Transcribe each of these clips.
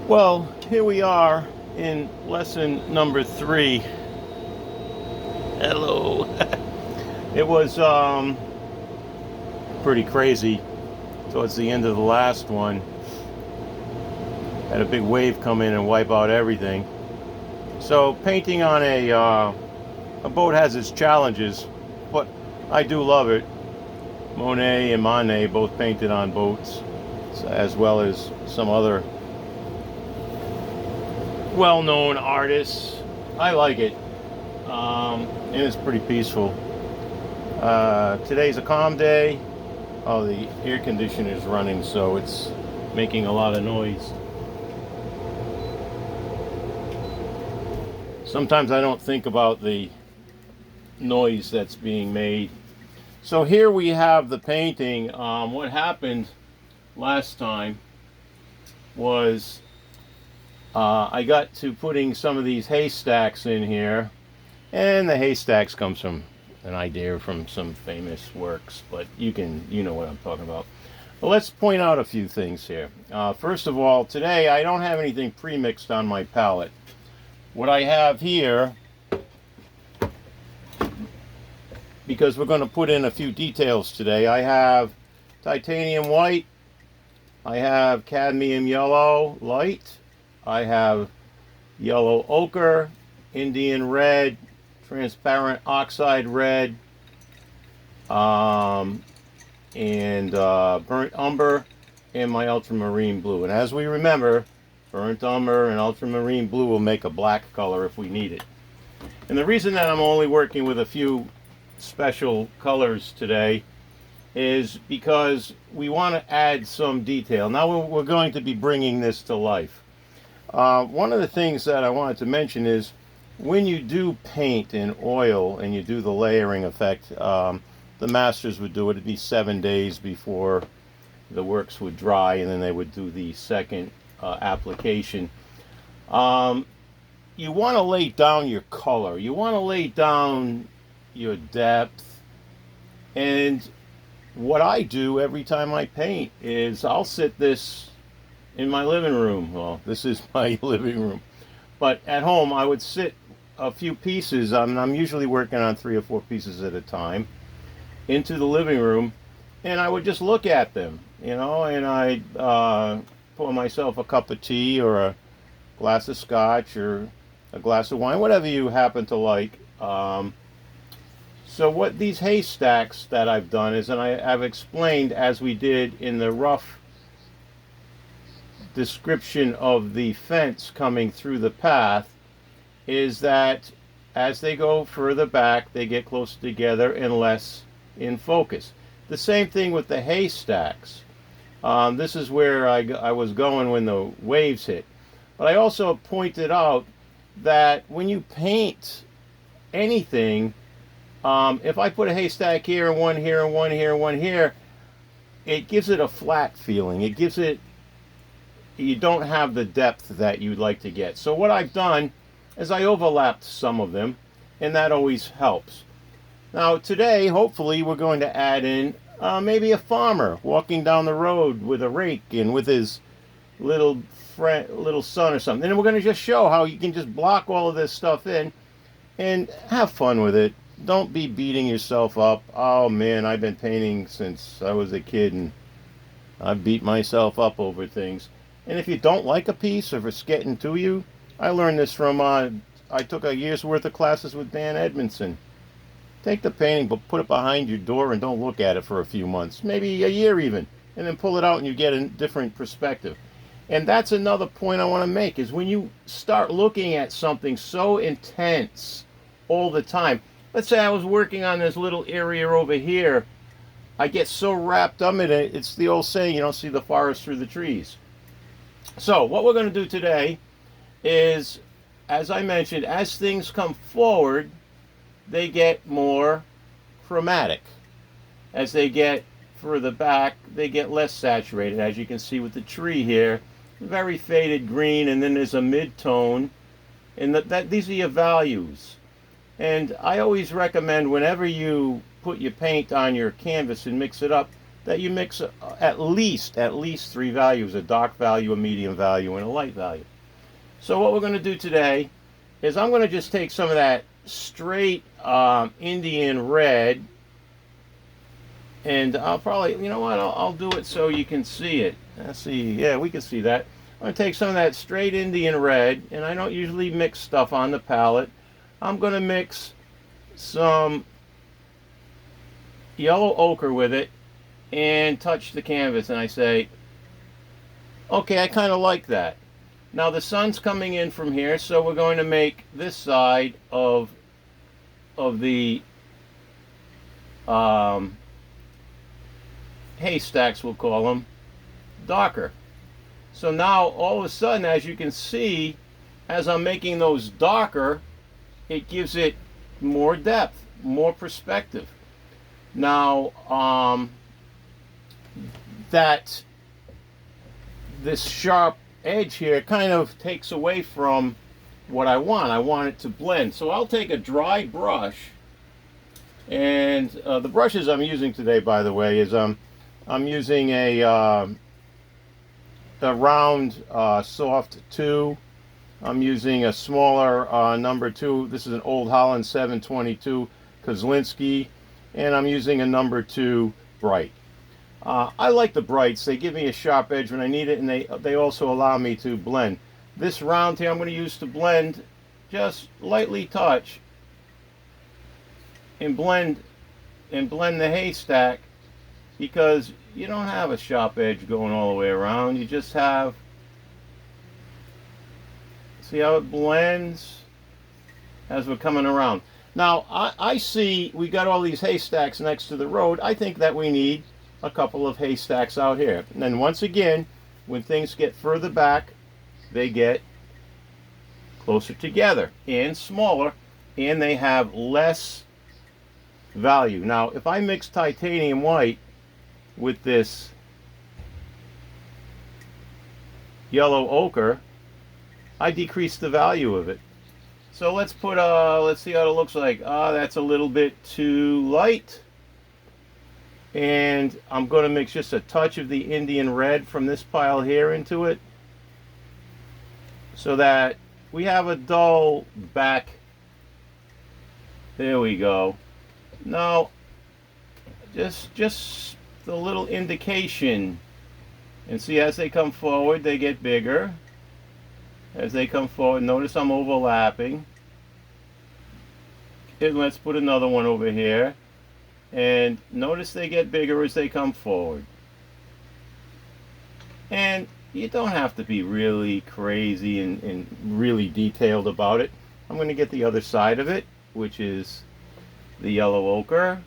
Well, here we are in lesson number 3. Hello. It was pretty crazy towards the end of the last one. Had a big wave come in and wipe out everything. So painting on a boat has its challenges, but I do love it. Monet and Manet both painted on boats, as well as some other well-known artists. I like it, and it's pretty peaceful. Today's a calm day. Oh, the air conditioner is running, so it's making a lot of noise. Sometimes I don't think about the noise that's being made. So here we have the painting. What happened last time was I got to putting some of these haystacks in here, and the haystacks comes from an idea from some famous works, but you know what I'm talking about. Well, let's point out a few things here. First of all, today I don't have anything pre-mixed on my palette. What I have here, because we're going to put in a few details today, I have titanium white, I have cadmium yellow light, I have yellow ochre, Indian red, transparent oxide red, and burnt umber, and my ultramarine blue. And as we remember, burnt umber and ultramarine blue will make a black color if we need it. And the reason that I'm only working with a few special colors today is because we want to add some detail. Now we're going to be bringing this to life. One of the things that I wanted to mention is when you do paint in oil and you do the layering effect, the masters would do it. It'd be 7 days before the works would dry, and then they would do the second application. You want to lay down your color. You want to lay down your depth. And what I do every time I paint is I'll sit this in my living room. Well, this is my living room. But at home, I would sit a few pieces. I'm usually working on 3 or 4 pieces at a time into the living room, and I would just look at them, and I'd pour myself a cup of tea or a glass of scotch or a glass of wine, whatever you happen to like. So what these haystacks that I've done is, and I've explained as we did in the rough description of the fence coming through the path, is that as they go further back, they get closer together and less in focus. The same thing with the haystacks. This is where I was going when the waves hit. But I also pointed out that when you paint anything, if I put a haystack here and one here and one here and one here, it gives it a flat feeling. It gives it, you don't have the depth that you'd like to get. So what I've done is I overlapped some of them, and that always helps. Now today, hopefully, we're going to add in maybe a farmer walking down the road with a rake and with his little son or something. And we're going to just show how you can just block all of this stuff in and have fun with it. Don't be beating yourself up. Oh man, I've been painting since I was a kid, and I've beat myself up over things. And if you don't like a piece, or if it's getting to you, I learned this from, I took a year's worth of classes with Dan Edmondson. Take the painting, but put it behind your door and don't look at it for a few months, maybe a year even, and then pull it out and you get a different perspective. And that's another point I want to make, is when you start looking at something so intense all the time. Let's say I was working on this little area over here. I get so wrapped up in it. It's the old saying, you don't see the forest through the trees. So what we're going to do today is, as I mentioned, as things come forward, they get more chromatic. As they get further back, they get less saturated. As you can see with the tree here, very faded green, and then there's a mid-tone, and these are your values. And I always recommend, whenever you put your paint on your canvas and mix it up, that you mix at least three values: a dark value, a medium value, and a light value. So what we're going to do today is I'm going to just take some of that straight Indian red, and I'll probably, you know what, I'll do it so you can see it. Let's see, yeah, we can see that. I'm going to take some of that straight Indian red, and I don't usually mix stuff on the palette. I'm going to mix some yellow ochre with it and touch the canvas, and I say, okay, I kind of like that. Now the sun's coming in from here, so we're going to make this side of the haystacks, we'll call them, darker. So now all of a sudden, as you can see, as I'm making those darker, it gives it more depth, more perspective. Now that this sharp edge here kind of takes away from what I want. I want it to blend. So I'll take a dry brush, and the brushes I'm using today, by the way, is I'm using a round soft 2. I'm using a smaller number 2. This is an Old Holland 722 Kozlinski, and I'm using a number 2 bright. I like the brights. They give me a sharp edge when I need it, and they also allow me to blend. This round here I'm going to use to blend, just lightly touch and blend the haystack, because you don't have a sharp edge going all the way around. You just have, see how it blends as we're coming around. Now I see we got all these haystacks next to the road. I think that we need a couple of haystacks out here. And then once again, when things get further back, they get closer together and smaller, and they have less value. Now if I mix titanium white with this yellow ochre, I decrease the value of it. So let's put let's see how it looks like. That's a little bit too light. And I'm going to mix just a touch of the Indian red from this pile here into it, so that we have a dull back. There we go. Now, just the little indication. And see, as they come forward, they get bigger. As they come forward, notice I'm overlapping. And let's put another one over here. And notice they get bigger as they come forward. And you don't have to be really crazy and really detailed about it. I'm going to get the other side of it, which is the yellow ochre.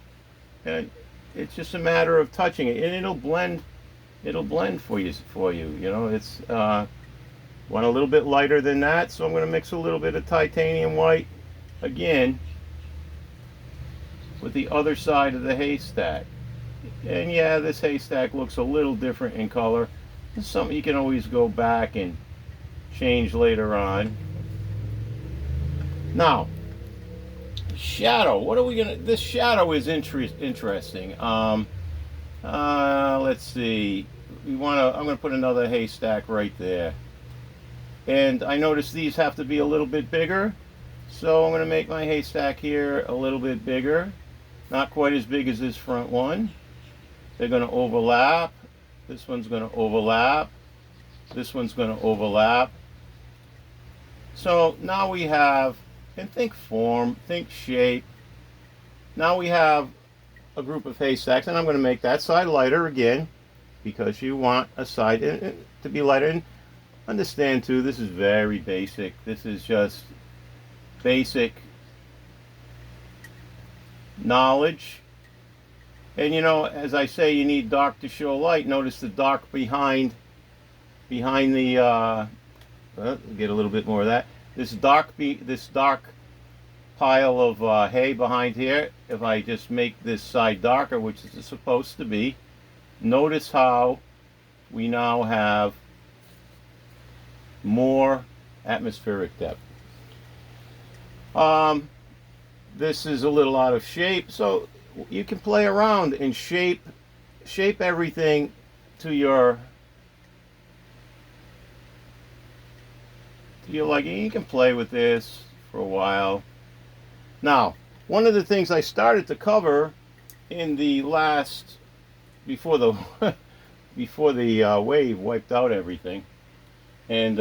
And it's just a matter of touching it, and it'll blend for you. You know, it's want a little bit lighter than that, so I'm going to mix a little bit of titanium white again with the other side of the haystack. And yeah, this haystack looks a little different in color. It's something you can always go back and change later on. Now, shadow. What are we gonna? This shadow is interesting. Let's see. I'm gonna put another haystack right there. And I notice these have to be a little bit bigger, so I'm gonna make my haystack here a little bit bigger. Not quite as big as this front one. They're going to overlap. This one's going to overlap. This one's going to overlap. So now we have, and think form, think shape. Now we have a group of haystacks, and I'm going to make that side lighter again, because you want a side to be lighter. And understand too, this is very basic. This is just basic knowledge. And you know, as I say, you need dark to show light. Notice the dark behind the get a little bit more of that. This dark pile of hay behind here. If I just make this side darker, which is supposed to be, notice how we now have more atmospheric depth. This is a little out of shape, so you can play around and shape shape everything to your liking. You can play with this for a while. Now, one of the things I started to cover in the last, before the before the wave wiped out everything, and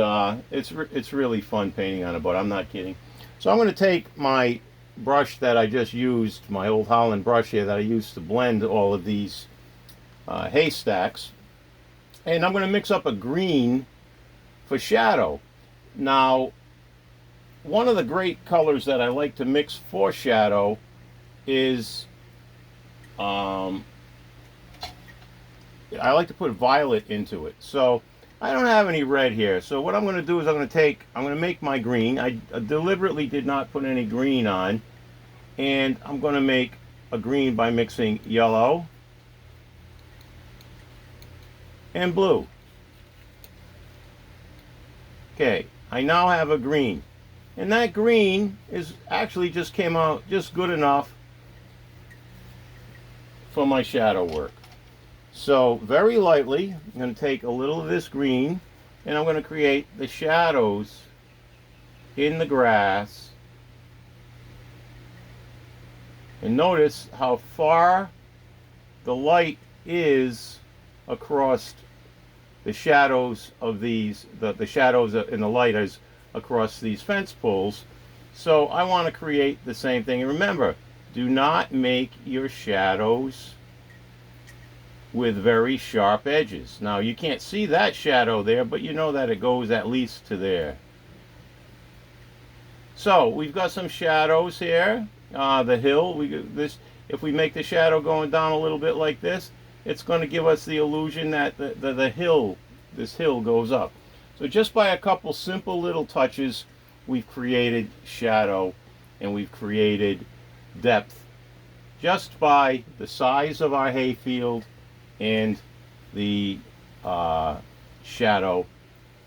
it's really fun painting on a boat. I'm not kidding. So I'm going to take my brush that I just used, my old Holland brush here that I used to blend all of these haystacks, and I'm going to mix up a green for shadow. Now, one of the great colors that I like to mix for shadow is I like to put violet into it. So I don't have any red here. So what I'm going to do is I'm going to make my green. I deliberately did not put any green on. And I'm going to make a green by mixing yellow and blue. Okay, I now have a green. And that green is actually just came out just good enough for my shadow work. So very lightly, I'm going to take a little of this green and I'm going to create the shadows in the grass. And notice how far the light is across the shadows of these, the shadows in the light is across these fence poles. So I want to create the same thing. And remember, do not make your shadows with very sharp edges. Now you can't see that shadow there, but you know that it goes at least to there. So we've got some shadows here. The hill, if we make the shadow going down a little bit like this, it's going to give us the illusion that this hill goes up. So just by a couple simple little touches, we've created shadow and we've created depth just by the size of our hayfield and the shadow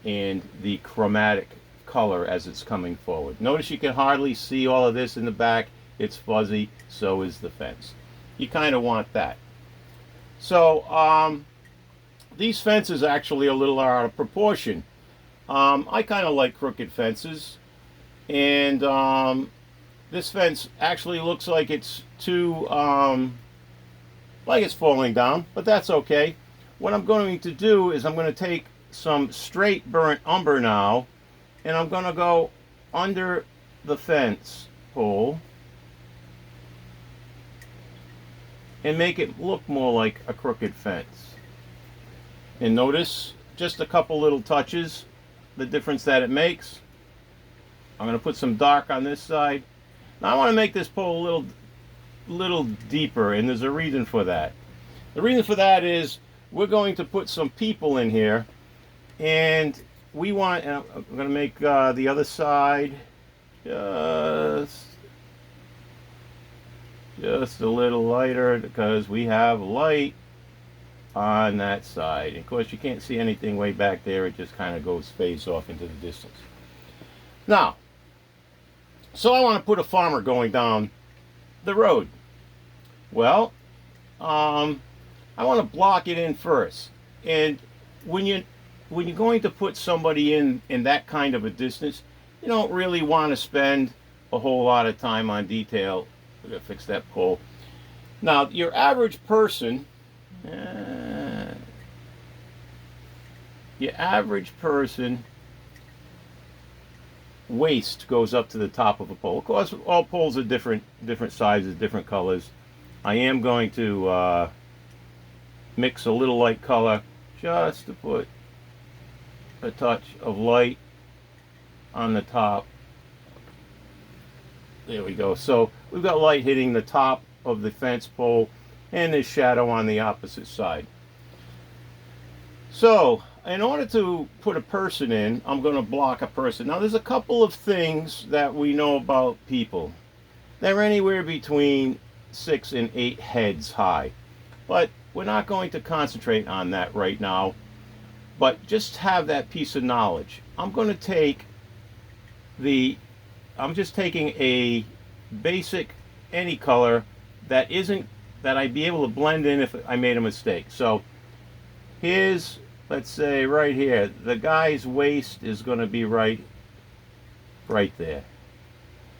and the chromatic color as it's coming forward. Notice you can hardly see all of this in the back. It's fuzzy, so is the fence. You kind of want that. So these fences actually are a little out of proportion. I kind of like crooked fences, and this fence actually looks like it's too like it's falling down, but that's okay. What I'm going to do is I'm going to take some straight burnt umber now, and I'm going to go under the fence pole and make it look more like a crooked fence. And notice just a couple little touches, the difference that it makes. I'm going to put some dark on this side. Now I want to make this pole a little deeper, and there's a reason for that. The reason for that is we're going to put some people in here, and we want, and I'm going to make the other side just a little lighter because we have light on that side. And of course you can't see anything way back there, it just kind of fades off into the distance. Now, so I want to put a farmer going down the road. Well, I want to block it in first. And when you're going to put somebody in that kind of a distance, you don't really want to spend a whole lot of time on detail. We're going to fix that pole. Now, your average person, waist goes up to the top of a pole. Of course, all poles are different sizes, different colors. I am going to mix a little light color just to put a touch of light on the top. There we go. So we've got light hitting the top of the fence pole, and there's shadow on the opposite side. So in order to put a person in, I'm going to block a person. Now there's a couple of things that we know about people. They're anywhere between 6 and 8 heads high, but we're not going to concentrate on that right now. But just have that piece of knowledge. I'm just taking a basic any color that isn't that I'd be able to blend in if I made a mistake. So here's, let's say right here, the guy's waist is going to be right there.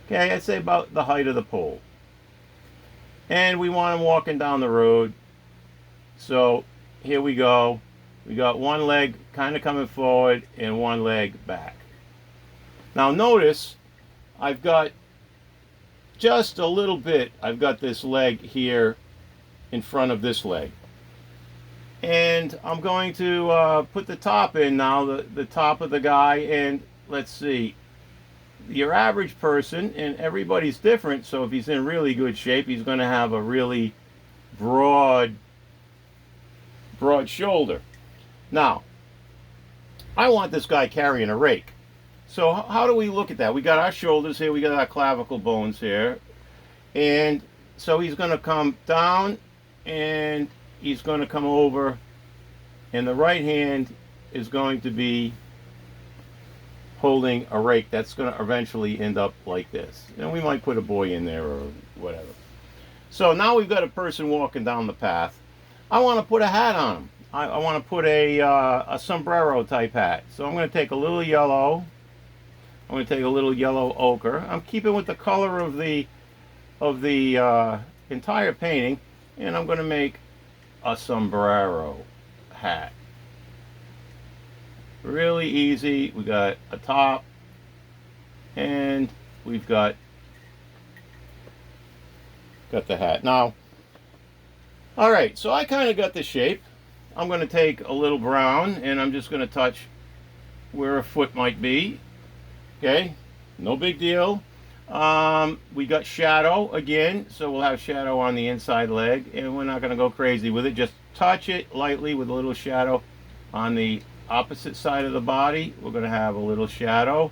Okay, I'd say about the height of the pole. And we want him walking down the road. So here we go. We got one leg kind of coming forward and one leg back. Now notice I've got just a little bit, I've got this leg here in front of this leg. And I'm going to put the top in now, the top of the guy, and let's see. Your average person, and everybody's different, so if he's in really good shape, he's going to have a really broad shoulder. Now, I want this guy carrying a rake. So how do we look at that? We got our shoulders here, we got our clavicle bones here, and so he's going to come down and he's going to come over, and the right hand is going to be holding a rake that's going to eventually end up like this. And we might put a boy in there or whatever. So now we've got a person walking down the path. I want to put a hat on him. I want to put a sombrero type hat. So I'm going to take a little yellow. I'm going to take a little yellow ochre. I'm keeping with the color of the entire painting, and I'm going to make a sombrero hat. Really easy. We got a top, and we've got the hat. Now, all right, so I kind of got the shape. I'm going to take a little brown, and I'm just going to touch where a foot might be. Okay, no big deal. We got shadow again, so we'll have shadow on the inside leg, and we're not going to go crazy with it. Just touch it lightly with a little shadow on the opposite side of the body. We're going to have a little shadow.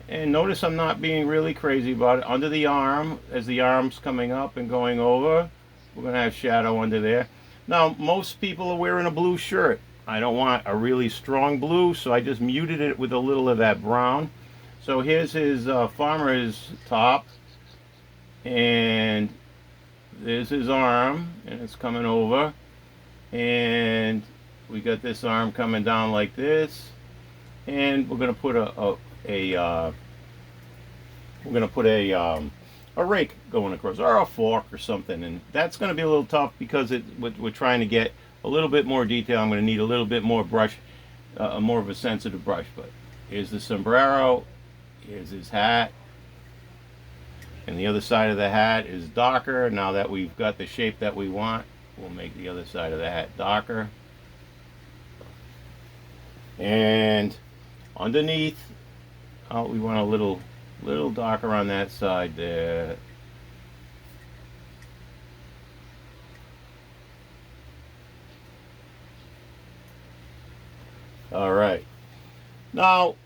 And notice I'm not being really crazy about it. Under the arm, as the arm's coming up and going over, we're going to have shadow under there. Now, most people are wearing a blue shirt. I don't want a really strong blue, so I just muted it with a little of that brown. So here's his farmer's top, and there's his arm, and it's coming over, and we got this arm coming down like this, and we're going to put a rake going across, or a fork or something, and that's going to be a little tough because we're trying to get a little bit more detail. I'm going to need a little bit more brush, more of a sensitive brush. But here's the sombrero, here's his hat, and the other side of the hat is darker. Now that we've got the shape that we want, we'll make the other side of the hat darker. And underneath, we want a little darker on that side there. All right. Now,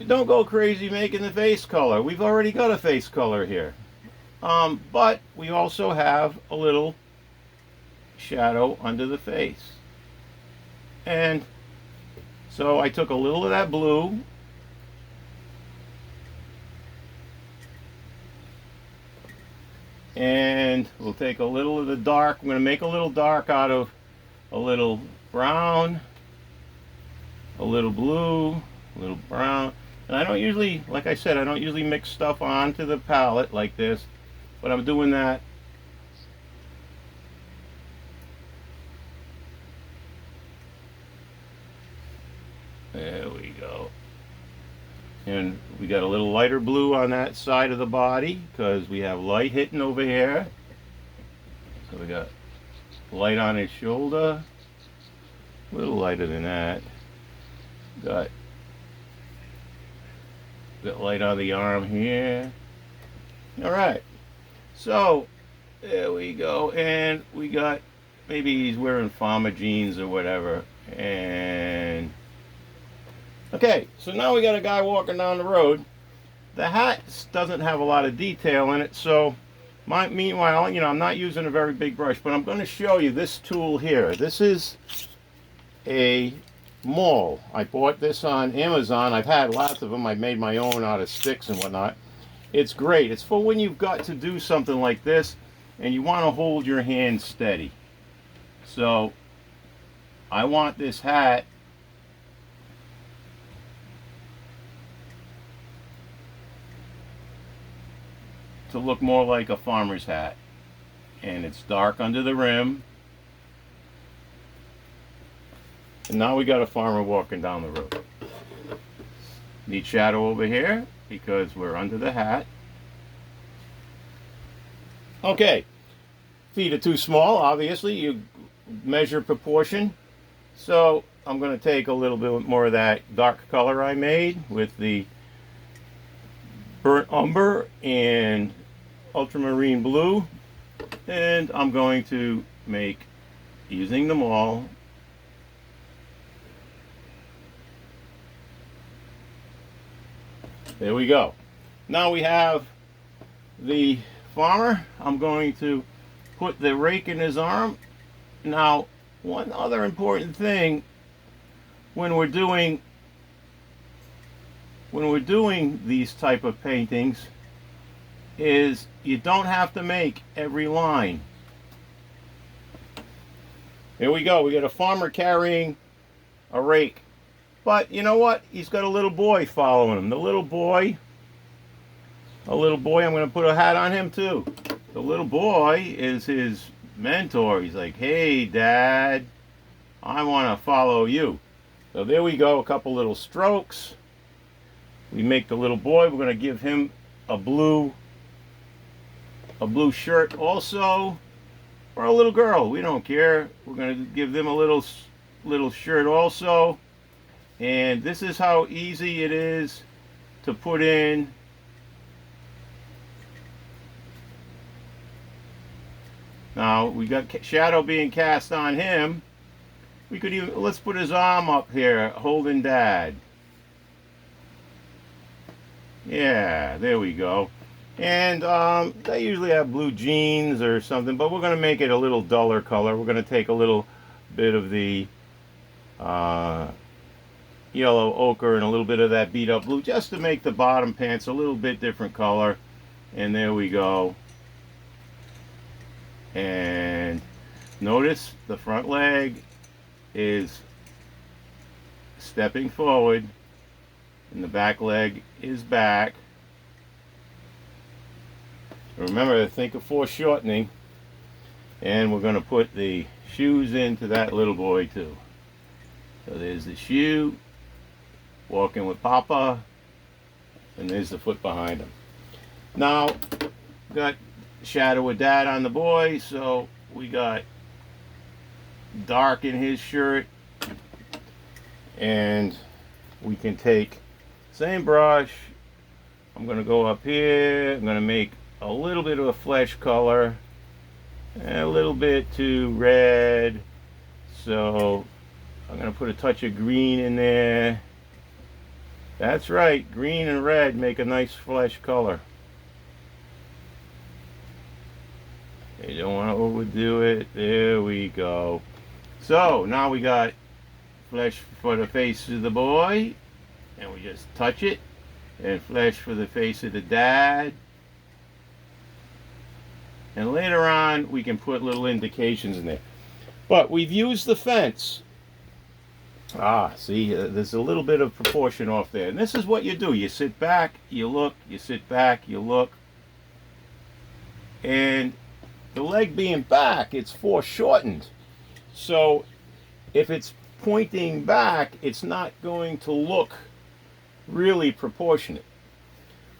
don't go crazy making the face color. We've already got a face color here. But we also have a little shadow under the face. And so I took a little of that blue, and we'll take a little of the dark. I'm going to make a little dark out of a little brown, a little blue, a little brown. And I don't usually, like I said, I don't usually mix stuff onto the palette like this, but I'm doing that. There we go. And we got a little lighter blue on that side of the body because we have light hitting over here. So we got light on his shoulder, a little lighter than that. Got light on the arm here. All right, so there we go. And we got, maybe he's wearing farmer jeans or whatever. And okay, so now we got a guy walking down the road. The hat doesn't have a lot of detail in it, so meanwhile, you know, I'm not using a very big brush, but I'm going to show you this tool here. This is a maul. I bought this on Amazon. I've had lots of them. I made my own out of sticks and whatnot. It's great. It's for when you've got to do something like this and you want to hold your hand steady. So I want this hat to look more like a farmer's hat. And it's dark under the rim. And now we got a farmer walking down the road. Need shadow over here because we're under the hat. Okay, feet are too small, obviously. You measure proportion. So I'm going to take a little bit more of that dark color I made with the burnt umber and ultramarine blue. And I'm going to make, using them all, there we go. Now we have the farmer. I'm going to put the rake in his arm. Now, one other important thing when we're doing these type of paintings is you don't have to make every line. Here we go. We got a farmer carrying a rake. But you know what? He's got a little boy following him. The little boy, I'm going to put a hat on him too. The little boy is his mentor. He's like, hey, Dad, I want to follow you. So there we go, a couple little strokes. We make the little boy, we're going to give him a blue shirt also. Or a little girl, we don't care. We're going to give them a little shirt also. And this is how easy it is to put in now. We got shadow being cast on him. We could even, let's put his arm up here holding Dad. Yeah, there we go. And they usually have blue jeans or something, but we're going to make it a little duller color. We're going to take a little bit of the yellow ochre and a little bit of that beat up blue just to make the bottom pants a little bit different color. And there we go. And notice the front leg is stepping forward and the back leg is back. Remember to think of foreshortening. And we're going to put the shoes into that little boy too. So there's the shoe, walking with Papa, and there's the foot behind him. Now, got shadow with Dad on the boy, so we got dark in his shirt, and we can take same brush. I'm going to go up here. I'm going to make a little bit of a flesh color and a little bit to red. So I'm going to put a touch of green in there. That's right, green and red make a nice flesh color. You don't want to overdo it. There we go. So now we got flesh for the face of the boy, and we just touch it, and flesh for the face of the dad. And later on we can put little indications in there. But we've used the fence. See, there's a little bit of proportion off there. And this is what you do. You sit back, you look, you sit back, you look. And the leg being back, it's foreshortened. So if it's pointing back, it's not going to look really proportionate.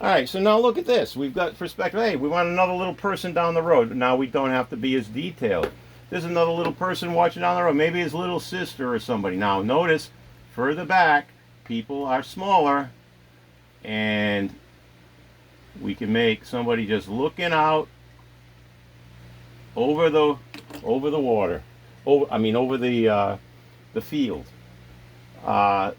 All right, so now look at this. We've got perspective. Hey, we want another little person down the road. Now we don't have to be as detailed. There's another little person watching down the road. Maybe his little sister or somebody. Now notice, further back, people are smaller. And we can make somebody just looking out over the water. Over the field.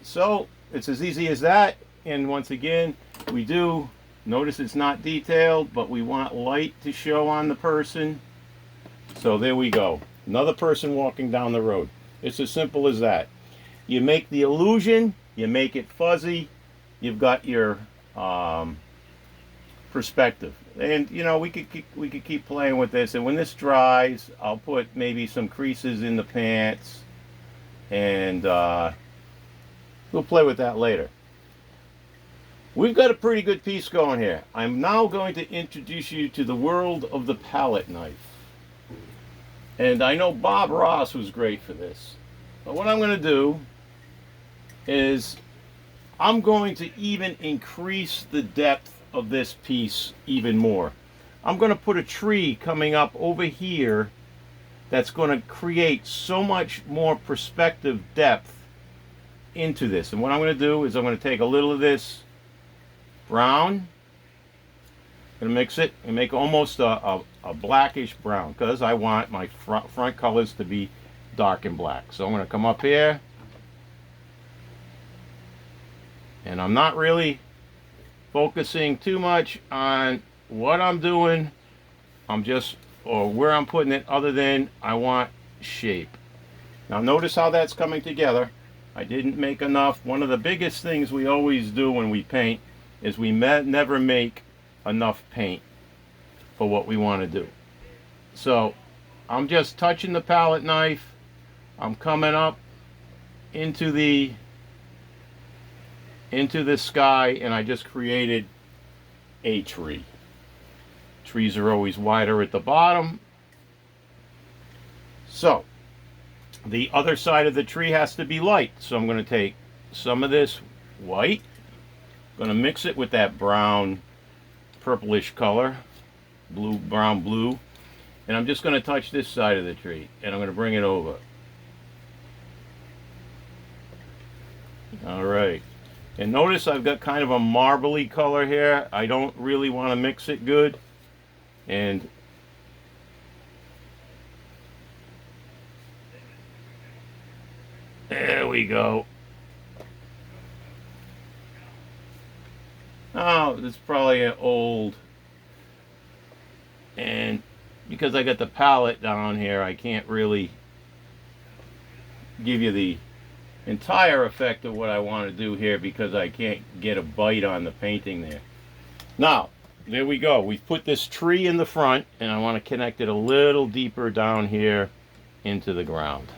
So it's as easy as that. And once again, we do notice it's not detailed, but we want light to show on the person. So there we go. Another person walking down the road. It's as simple as that. You make the illusion, you make it fuzzy. You've got your perspective. And you know, we could keep playing with this, and when this dries, I'll put maybe some creases in the pants, and we'll play with that later. We've got a pretty good piece going here. I'm now going to introduce you to the world of the palette knife. And I know Bob Ross was great for this. But what I'm going to do is I'm going to even increase the depth of this piece even more. I'm going to put a tree coming up over here that's going to create so much more perspective depth into this. And what I'm going to do is I'm going to take a little of this brown, going to mix it and make almost a blackish brown, because I want my front colors to be dark and black. So I'm going to come up here, and I'm not really focusing too much on what I'm doing. I'm just, or where I'm putting it, other than I want shape. Now notice how that's coming together. I didn't make enough. One of the biggest things we always do when we paint is we never make enough paint for what we want to do. So I'm just touching the palette knife. I'm coming up into the sky, and I just created a tree. Trees are always wider at the bottom. So the other side of the tree has to be light. So I'm going to take some of this white, going to mix it with that brown purplish color, brown blue, and I'm just going to touch this side of the tree, and I'm going to bring it over. All right, and notice I've got kind of a marbly color here. I don't really want to mix it good, and there we go. Oh, it's probably an old, and because I got the palette down here, I can't really give you the entire effect of what I want to do here, because I can't get a bite on the painting there. Now, there we go. We've put this tree in the front, and I want to connect it a little deeper down here into the ground.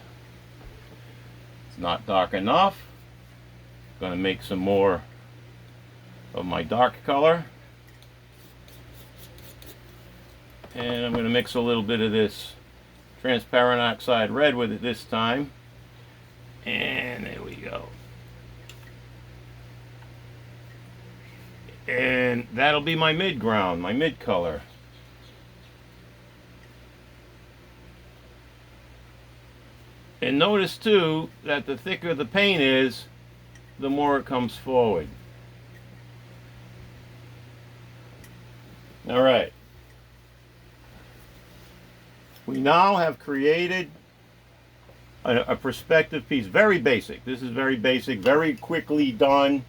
It's not dark enough. I'm going to make some more of my dark color, and I'm going to mix a little bit of this transparent oxide red with it this time, and there we go. And that'll be my mid ground, my mid color. And notice too that the thicker the paint is, the more it comes forward. All right. We now have created a perspective piece. Very basic. This is very basic, very quickly done.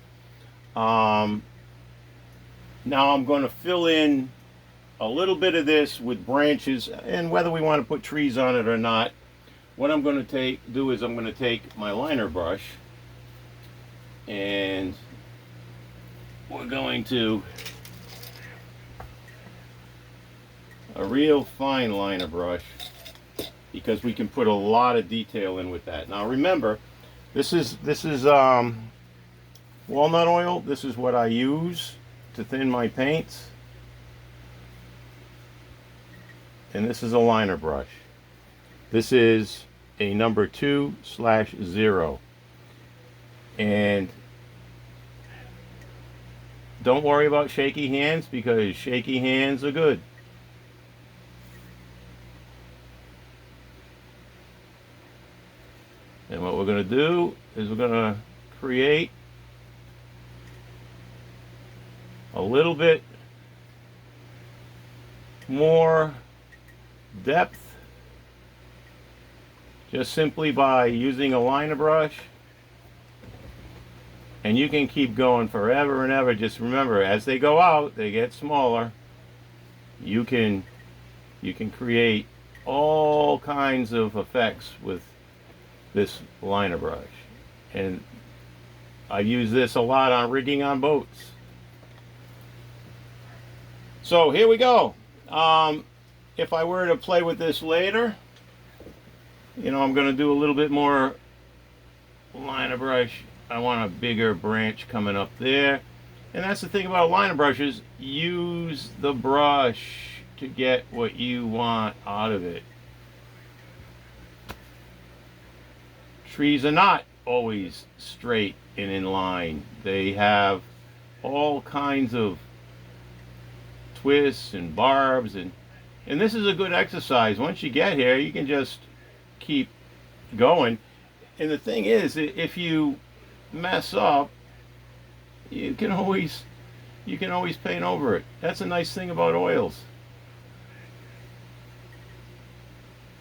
Now I'm going to fill in a little bit of this with branches, and whether we want to put trees on it or not, what I'm going to do is I'm going to take my liner brush, and we're going to a real fine liner brush, because we can put a lot of detail in with that. Now remember, this is walnut oil. This is what I use to thin my paints, and this is a liner brush. This is a number 2/0, and don't worry about shaky hands, because shaky hands are good. And what we're going to do is we're going to create a little bit more depth just simply by using a liner brush. And you can keep going forever and ever. Just remember, as they go out, they get smaller. You can create all kinds of effects with this liner brush, and I use this a lot on rigging on boats. So here we go. If I were to play with this later, I'm going to do a little bit more liner brush. I want a bigger branch coming up there. And that's the thing about liner brushes. Use the brush to get what you want out of it. Trees are not always straight and in line. They have all kinds of twists and barbs, and this is a good exercise. Once you get here, you can just keep going. And the thing is, if you mess up, you can always paint over it. That's a nice thing about oils.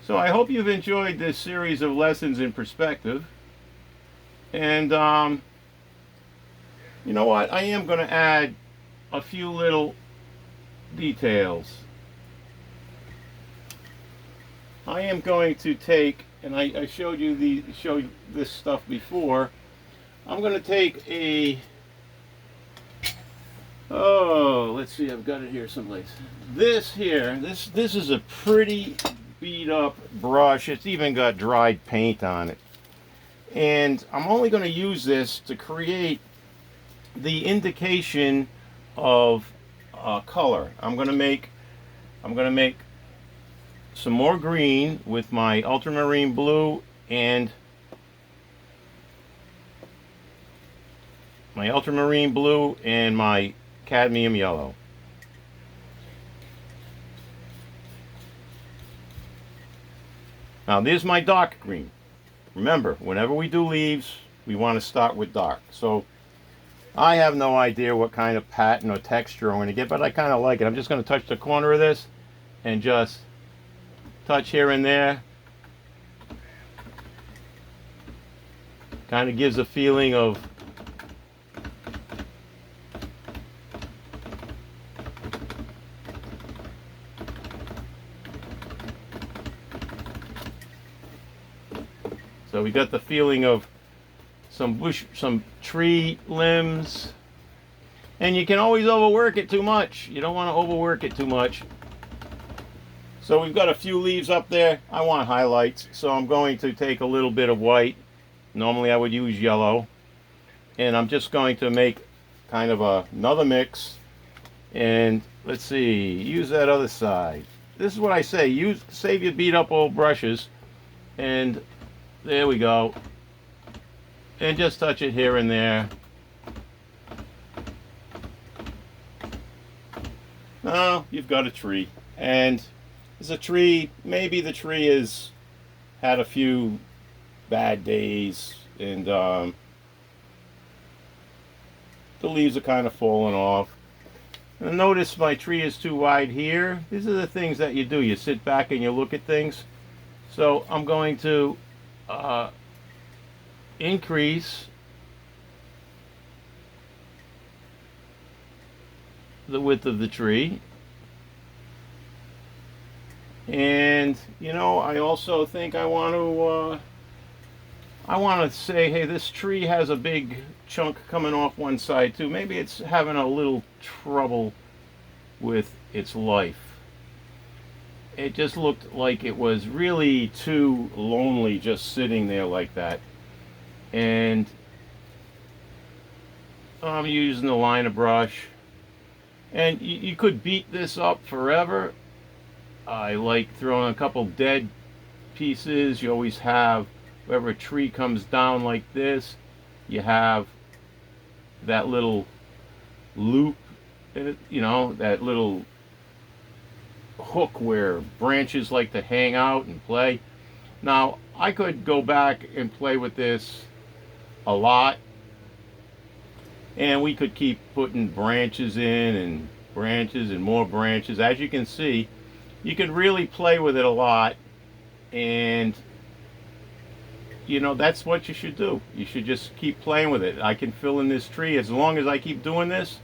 So I hope you've enjoyed this series of lessons in perspective. And you know what? I am going to add a few little details. I am going to take, and I showed you this stuff before. I'm going to take let's see, I've got it here someplace. This is a pretty beat up brush. It's even got dried paint on it. And I'm only going to use this to create the indication of color. I'm going to make some more green with my ultramarine blue and my cadmium yellow. Now there's my dark green. Remember, whenever we do leaves, we want to start with dark. So I have no idea what kind of pattern or texture I'm going to get, but I kind of like it. I'm just going to touch the corner of this and just touch here and there. Kind of gives a feeling of so we got the feeling of some tree limbs, and you can always overwork it too much. You don't want to overwork it too much. So we've got a few leaves up there. I want highlights, so I'm going to take a little bit of white. Normally I would use yellow, and I'm just going to make kind of another mix. And let's see, use that other side. This is what I say, save your beat up old brushes, and there we go. And just touch it here and there. Now you've got a tree, and there's a tree. Maybe the tree has had a few bad days, and the leaves are kind of falling off. And notice my tree is too wide here. These are the things that you do. You sit back and you look at things. So I'm going to increase the width of the tree. And I also think I want to say, hey, this tree has a big chunk coming off one side too. Maybe it's having a little trouble with its life. It just looked like it was really too lonely just sitting there like that. And I'm using the liner brush, and you could beat this up forever. I like throwing a couple dead pieces. You always have, wherever a tree comes down like this, you have that little loop, that little hook where branches like to hang out and play. Now I could go back and play with this a lot, and we could keep putting branches in and branches and more branches. As you can see, you can really play with it a lot, and that's what you should do. You should just keep playing with it. I can fill in this tree. As long as I keep doing this,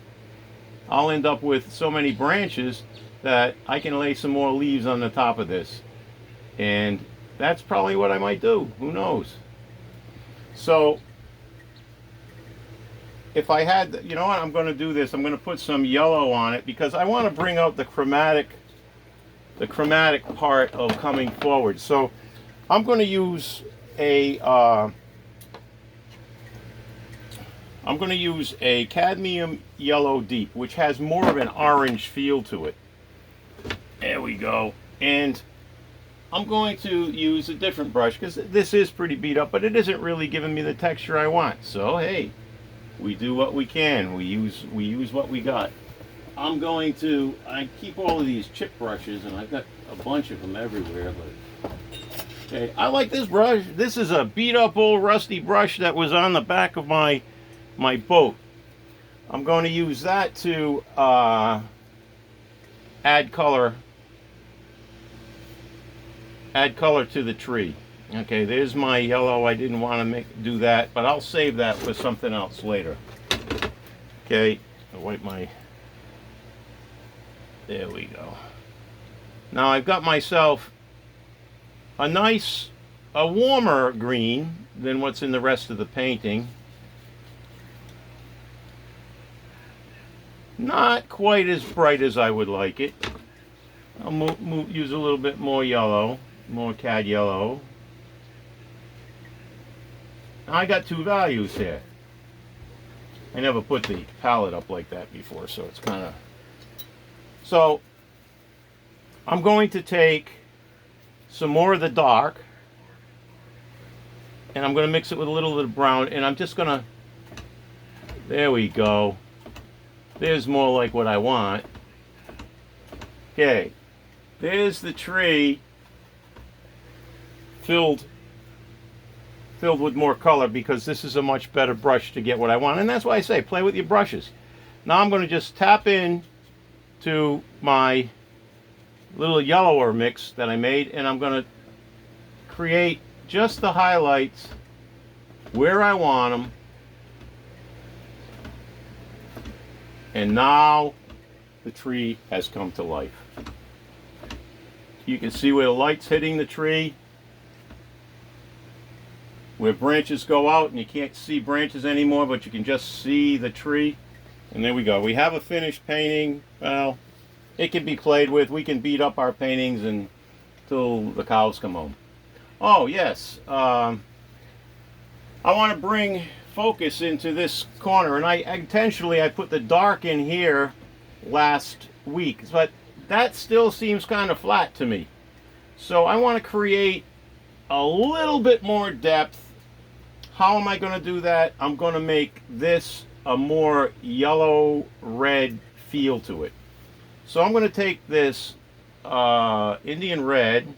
I'll end up with so many branches that I can lay some more leaves on the top of this, and that's probably what I might do. Who knows? So if I had, you know what, I'm going to do this. I'm going to put some yellow on it because I want to bring out the chromatic part of coming forward. So I'm going to use a cadmium yellow deep, which has more of an orange feel to it. There we go. And I'm going to use a different brush because this is pretty beat up, but it isn't really giving me the texture I want. So hey, we do what we can. We use what we got. I keep all of these chip brushes, and I've got a bunch of them everywhere, but okay, I like this brush. This is a beat up old rusty brush that was on the back of my boat. I'm going to use that to add color to the tree. Okay, there's my yellow. I didn't want to do that, but I'll save that for something else later. Okay, I'll wipe my... There we go. Now I've got myself a warmer green than what's in the rest of the painting. Not quite as bright as I would like it. I'll use a little bit more yellow, more cad yellow. Now I got two values here. I never put the palette up like that before, so it's kind of... So I'm going to take some more of the dark, and I'm going to mix it with a little bit of brown, and I'm just going to... There we go. There's more like what I want. Okay, there's the tree filled with more color, because this is a much better brush to get what I want. And that's why I say play with your brushes. Now I'm going to just tap in to my little yellower mix that I made, and I'm going to create just the highlights where I want them. And now the tree has come to life. You can see where the light's hitting the tree, where branches go out and you can't see branches anymore, but you can just see the tree. And there we go. We have a finished painting. Well, it can be played with. We can beat up our paintings until the cows come home. Oh yes, I want to bring focus into this corner, and I intentionally put the dark in here last week, but that still seems kind of flat to me. So I want to create a little bit more depth. How am I going to do that? I'm going to make this a more yellow red feel to it. So I'm going to take this Indian red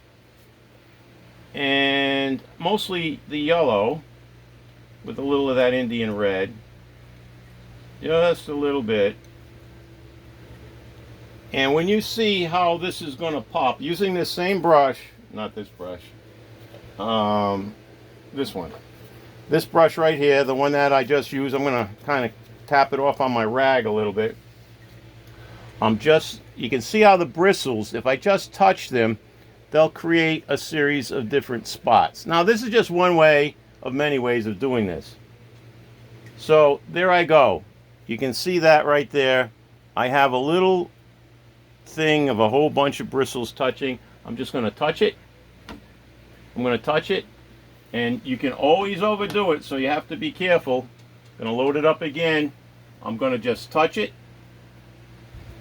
and mostly the yellow with a little of that Indian red, just a little bit. And when you see how this is going to pop, using this same brush, not this brush, this one, this brush right here, the one that I just used, I'm going to kind of tap it off on my rag a little bit. You can see how the bristles, if I just touch them, they'll create a series of different spots. Now this is just one way of many ways of doing this. So there I go. You can see that right there. I have a little thing of a whole bunch of bristles touching. I'm just going to touch it. I'm going to touch it, and you can always overdo it, so you have to be careful. I'm going to load it up again. I'm going to just touch it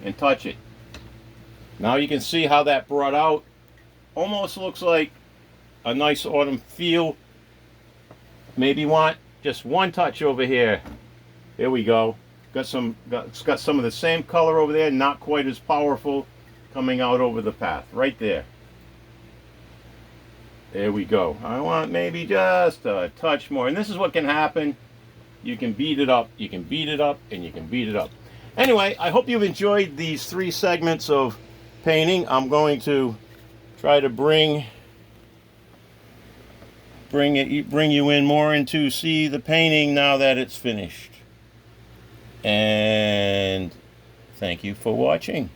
and touch it. Now you can see how that brought out. Almost looks like a nice autumn feel. Maybe want just one touch over here. There we go. It's got some of the same color over there, not quite as powerful, coming out over the path right there. There we go. I want maybe just a touch more, and this is what can happen. You can beat it up, you can beat it up, and you can beat it up. Anyway, I hope you've enjoyed these 3 segments of painting. I'm going to try to bring you in more into see the painting now that it's finished. And thank you for watching.